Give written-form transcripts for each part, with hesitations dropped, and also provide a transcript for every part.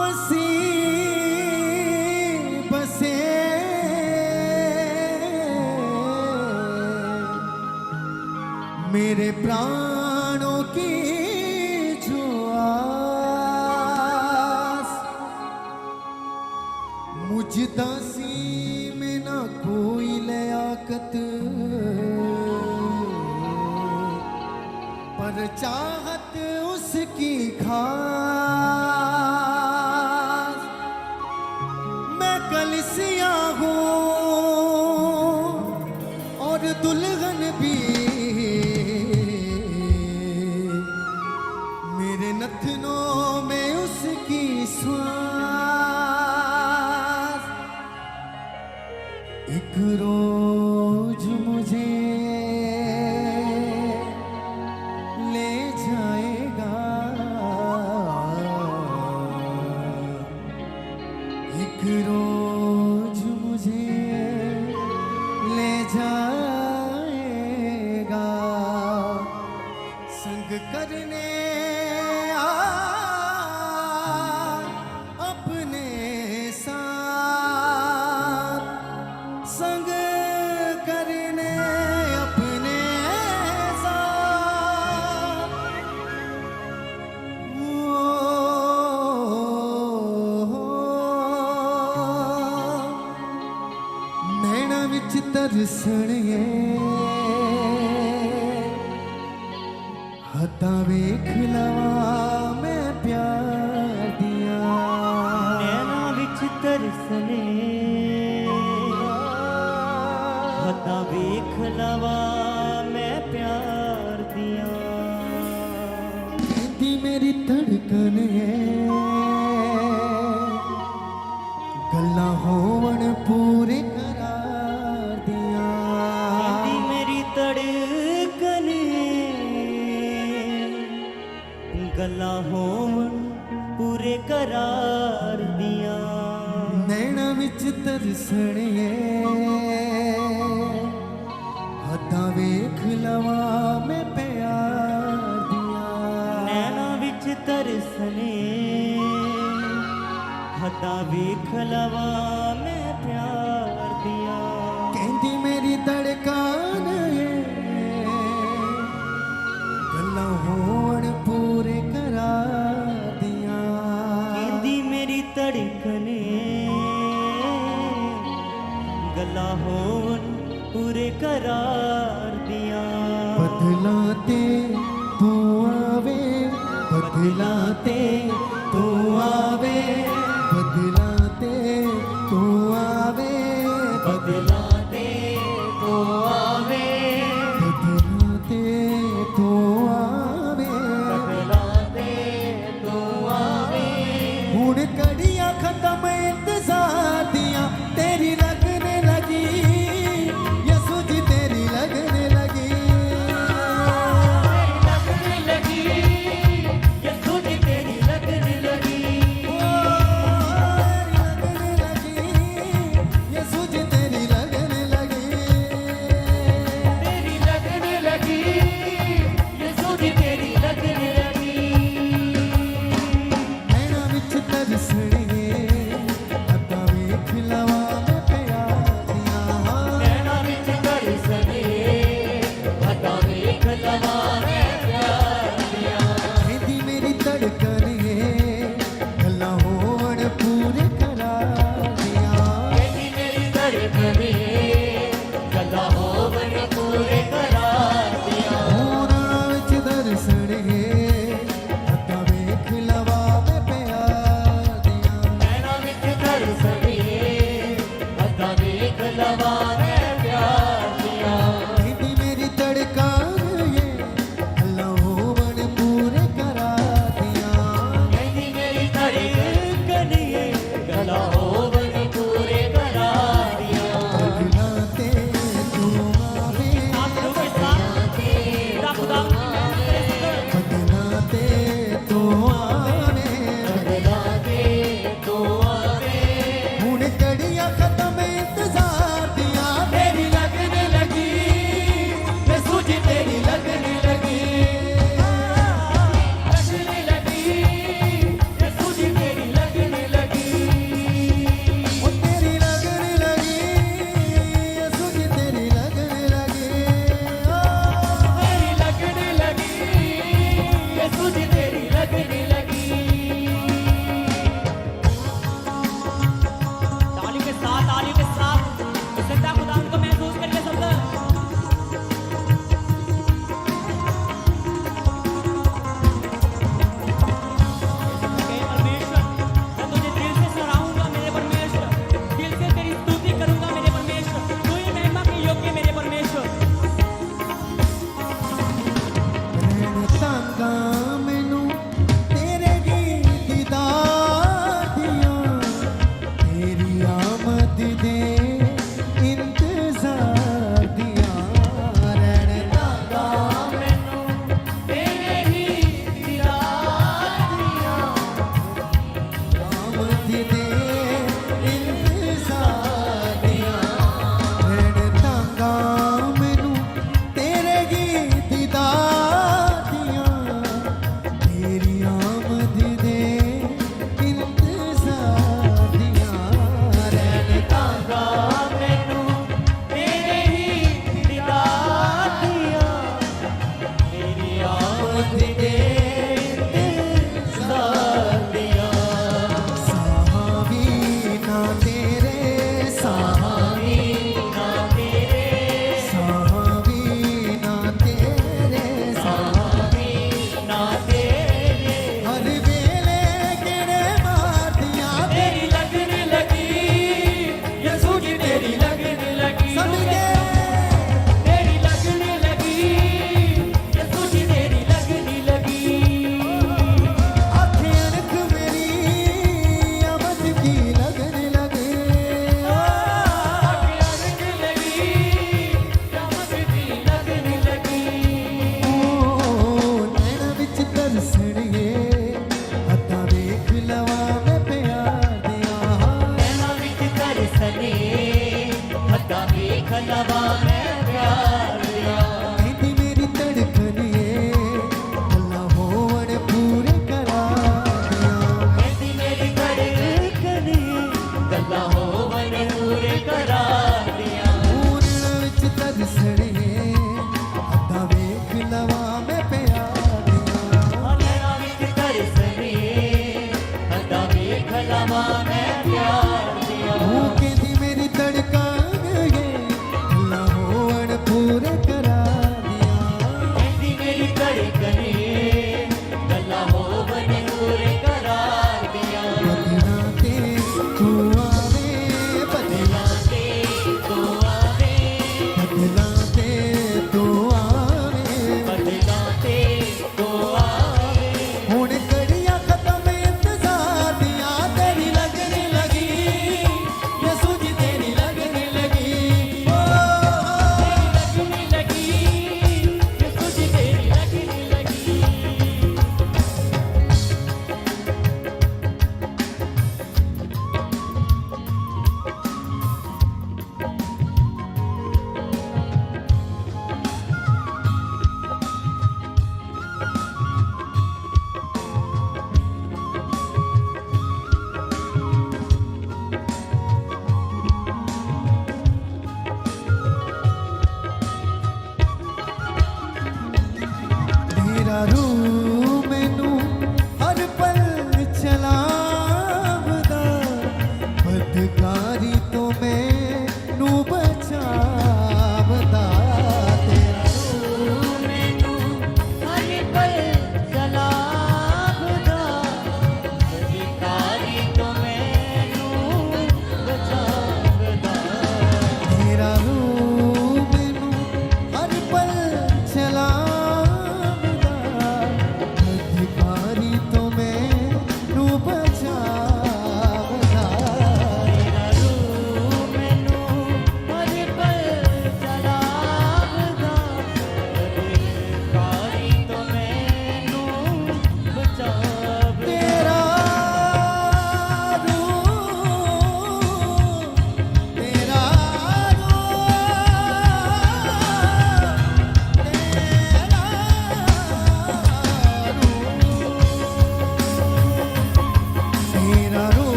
मसीह बसे मेरे प्राणों की जो आस, मुझ दासी में ना कोई लियाकत, पर चाहत उसकी खास। मैं कलिसिया हूँ और दुल्हन भी, मेरे नथनों में उसकी श्वास। एक रोज मुझे ले जाएगा, एक रोज मुझे ले जाएगा संग करने अपने साथ, संग करने अपने साथ। नैना विच तरसणिए हदा वेख लवा मैं प्यार दिया। नैना विच तरसने हदा वेख लवा मैं प्यार दिया। कहती मेरी धड़कन है गल्ला होवन पूरे करार दिया। कहती मेरी धड़कन गल्ला होवन पूरे करार दिया। नैना विच तरसणे हदा वेख लवा मैं प्यार दिया। नैना विच तरसने हदा वेख लवा मैं प्यार दिया। कहती मेरी धड़कन है गल्ला होवन पूरे करार दिया। कहती मेरी धड़कने गल्ला होवन पूरे करार दिया। बदलाते तू आवे, बदलाते तू आवे, बदलाते तू आवे, बदलाते तो आवे, बदलाते तू आवे, बदलाते तो आवे। हुण कड़ियां खत्म इंतजार दिया तेरी लगने लगी, यसू जी तेरी लगने लगी, लगने लगी, यसू जी तेरी लगने लगी, ओ लगने लगी, यसू जी तेरी लगने लगी, तेरी लगने लगी, यसू जी तेरी लगने लगी। नैना विच तरसणे ਦੇ ਇੰਤਜ਼ਾਰ ਦੀਆਂ ਰਹਿਣ ਤਾਂਗਾ ਮੈਨੂੰ ਤੇਰੇ ਗੀਤ ਦੀਦਾਰ ਦੀਆਂ ਤੇਰੀ ਆਮਦ ਦੇ ਇੰਤਜ਼ਾਰ ਦੀਆਂ ਰਹਿਣ ਤਾਂਗਾ ਮੈਨੂੰ ਤੇਰੇ ਹੀ ਦੀਦਾਰ ਦੀਆਂ ਮੇਰੀ ਆਮਦ ਦੇ ਇੰਤਜ਼ਾਰ ਦੀਆਂ ਸਾਹਾਂ ਵੀ ਨਾ ਤੇਰੇ ਸਾਹਾਂ ਵੀ ਨਾ ਤੇਰੇ ਸਾਹਾਂ ਵੀ ਨਾ ਤੇਰੇ ਸਾਹਾਂ ਵੀ ਨਾ ਤੇਰੇ ਹਰ ਵੇਲੇ ਕਿਹੜੇ ਮਾਰਦੀਆਂ ਤੇਰੀ ਲੱਗਣ ਲੱਗੀ ਯਿਸੂ ਜੀ ਤੇਰੀ ਲੱਗਣ ਲੱਗੀ ਸਦਕੇ ਤੇਰੀ ਲੱਗਣ ਲੱਗੀ ਯਿਸੂ ਜੀ ਤੇਰੀ ਲੱਗਣ ਲੱਗੀ ਅੱਖ ਅਣਖ ਮੇਰੀ ਆਮਦ ਕੀ ਲਗਨ ਲਗੇ ਅੱਗ ਅਣਖ ਲੱਗੀ ਚਮਕ ਦੀ ਲੱਗਣ ਲੱਗੀ ਓ ਨੈਣਾ ਵਿੱਚ ਤਰਸਣੀਏ ਹੱਥਾਂ ਵੇਖ ਲਵਾਂ ਮੈਂ ਪਿਆਰ ਦੀਆਂ ਨੈਣਾਂ ਵਿੱਚ ਤਰਸਨੇ ਹੱਥਾਂ ਵੇਖ ਲਵਾਂ ਮੈਂ ਪਿਆਰ ਦਿਆ ਕਹਿੰਦੀ ਮੇਰੀ ਧੜਕਨ ਏ ਗੱਲਾਂ ਹੋਵਣ ਪੂਰੇ ਕਰਾਰੀਆਂ ਕਹਿੰਦੀ ਮੇਰੀ ਧੜਕਨ ਗੱਲਾਂ ਹੋਵਣ ਪੂਰੇ ਕਰਾਰ ਦੀਆਂ ਮੂਰਨ ਵਿੱਚ ਤਰਸਣੀਏ ਹੱਥਾਂ ਵੇਖ ਲਵਾਂ ਮੈਂ ਪਿਆਰ ਦੀਆਂ ਨੈਣਾਂ ਵਿੱਚ ਤਰਸਨੇ ਹੱਥਾਂ ਵੇਖ ਲਵਾਂ ਮੈਂ ਪਿਆਰ ਦਿਆ ਉਹ ਕਹਿੰਦੀ ਮੇਰੀ ਧੜਕਨ ਏ ਗੱਲਾਂ ਹੋਵਣ ਪੂਰੇ ਕਰਾਰੀਆਂ ਕਹਿੰਦੀ ਮੇਰੀ ਧੜਕਨ ਗੱਲਾਂ ਹੋਵਣ ਪੂਰੇ ਕਰਾਰ ਦੀਆਂ ਬਦਨਾ ਤੇ ਤੂੰ ਆਵੇ ਬਦਲਾ ਤੇ ਤੂੰ ਆਵੇ ਬਦਲਾ ਤੇ ਤੂੰ ਆਵੇ ਬਦਲਾਂ ਤੇ ਤੂੰ ਆਵੇ ਹੁਣ ਕੜੀਆਂ ਖਤਮ ਇੰਤਜ਼ਾਰ ਦੀਆਂ ਤੇਰੀ ਲੱਗਣ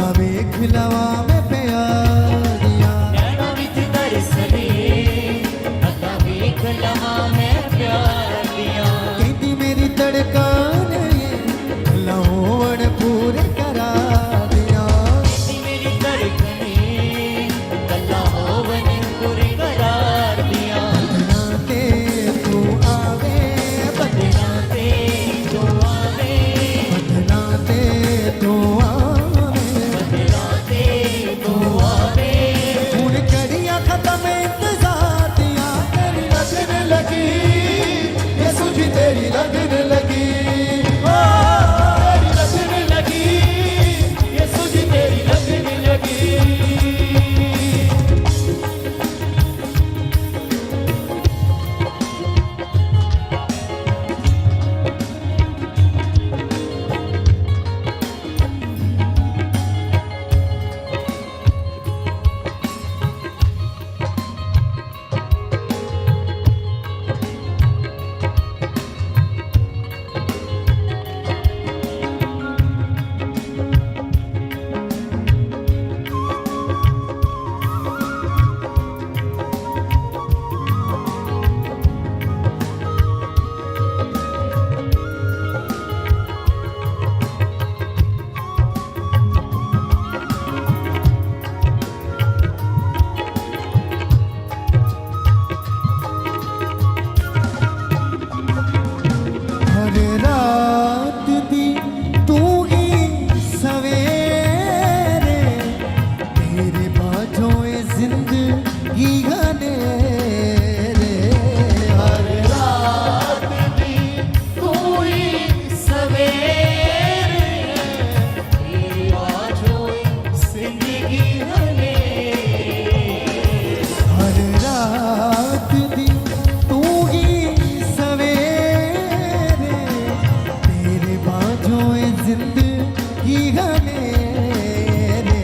अदा वेख लवा मैं प्यारियां नैना विच दरसने अदा वेख लवा मैं प्यार दियां कहती मेरी धड़कन ये लहोण पूरे करा दिया सी मेरी धड़कने गल्ला होवन पूरे करार दियां बदना ते तू आवे बदना ते तू आवे बदना ते तू आवे बदना ते तू आवे हुण घड़ियां खत्म इंतजार दिया तेरी लगन लगी यसू जी तेरी लगन लगी ओ तेरी लगन लगी यीशु जी तेरी लगन लगी हर रात दी तू ही सवेरे तेरे बाजों ए जिंदगी गाने रे हर रात दी तू ही सवेरे तेरी आजो जिंदगी हने हर रात दी तू ही सवेरे तेरे बाजों ए जिंदगी गाने रे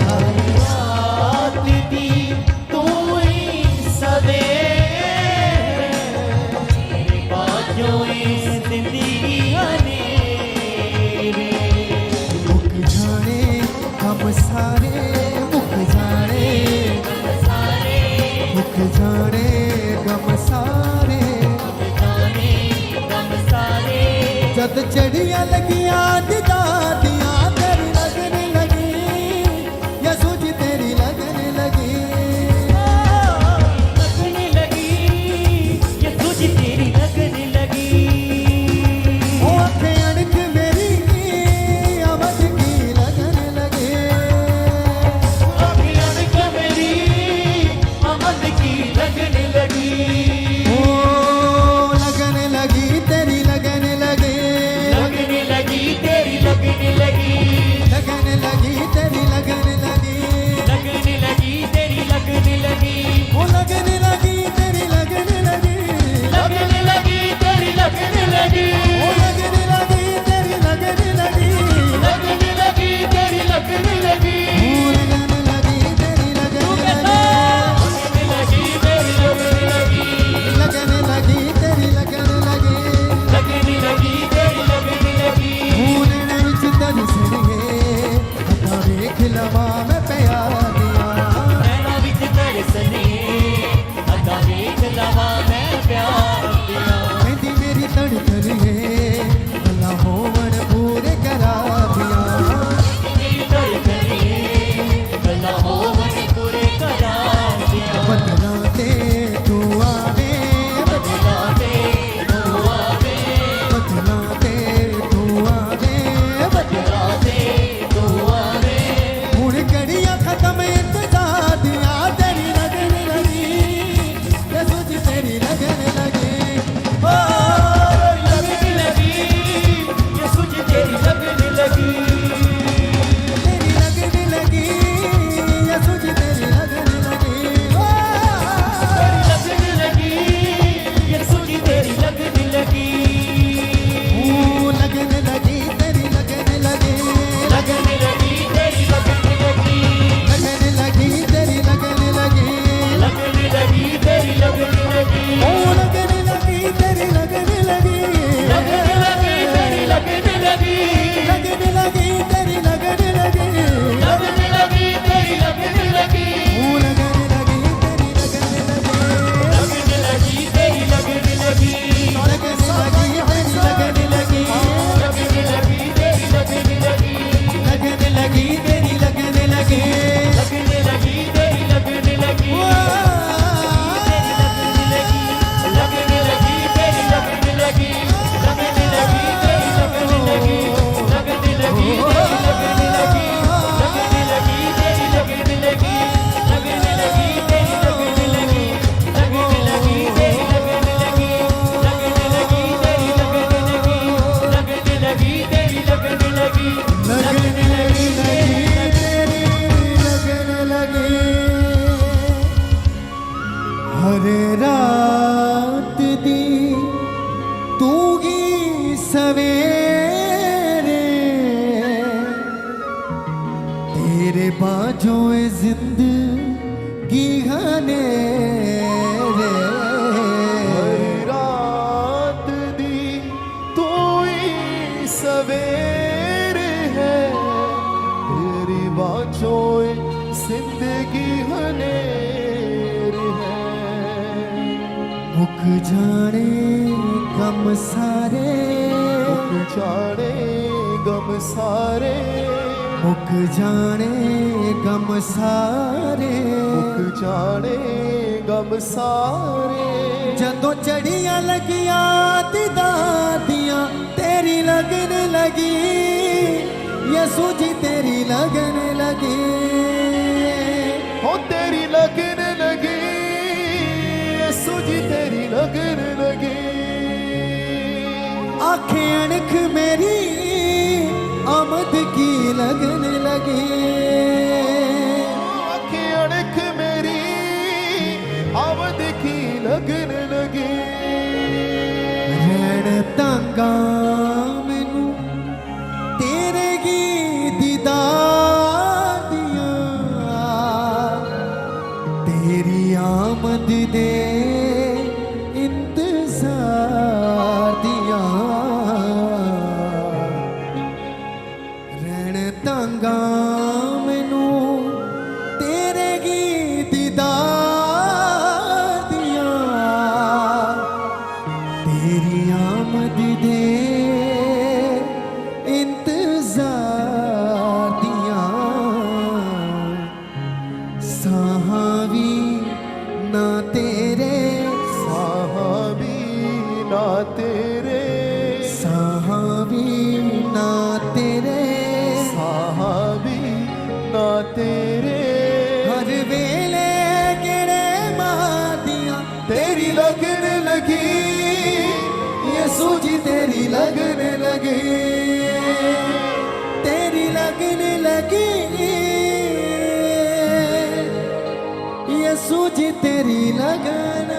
हर रात दी तू ही सवेरे तेरी बाजो जिंदगी हने मुक जाने हम सारे मुक जाने सारे मुक जाने गम सारे जाने गम सारे जद चढ़िया लगिया दिदा दिया तेरी लगन लगी यसू जी तेरी लगन लगी लगने लगी ये तुझी तेरी लगने लगी ओ अखे अणख मेरी अवध की लगन लगे अखियाँ का मेरी अमद की लगने लगी ओ लगन लगी तेरी लगन लगे लगने लगी तेरे बाजों जिंदगी हनेरे हरी रात दी तू ही सवेरे है तेरी बातों जिंदगी हनेर है मुक जाने गम सारे जाने गम सारे मुक जाने गम सारे जाने गम सारे जदों चढ़ियां लगियां दीदार दियां तेरी लगन लगी यसू जी तेरी लगन लगी हो तेरी लगन लगी यसू जी तेरी लगन लगी आंखें अणख मेरी आमद की लगन लगी आंखें अणख मेरी आमद की लगन लगी रहन तंगा मैनू तेरे गी दीदार दियां तेरी आमद दे इंतजार दियां रहन तंगा मैनू तेरे गी दीदार दियां तेरी आमद दे इंतजार दियां साहावी ना तेरे साहबी ना तेरे साहावी ना तेरे साहबी ना तेरे हर वेले गेड़े मारदियां तेरी लगन लगी यसू जी तेरी लगन लगी तेरी लगन लगी यसू जी तेरी लगन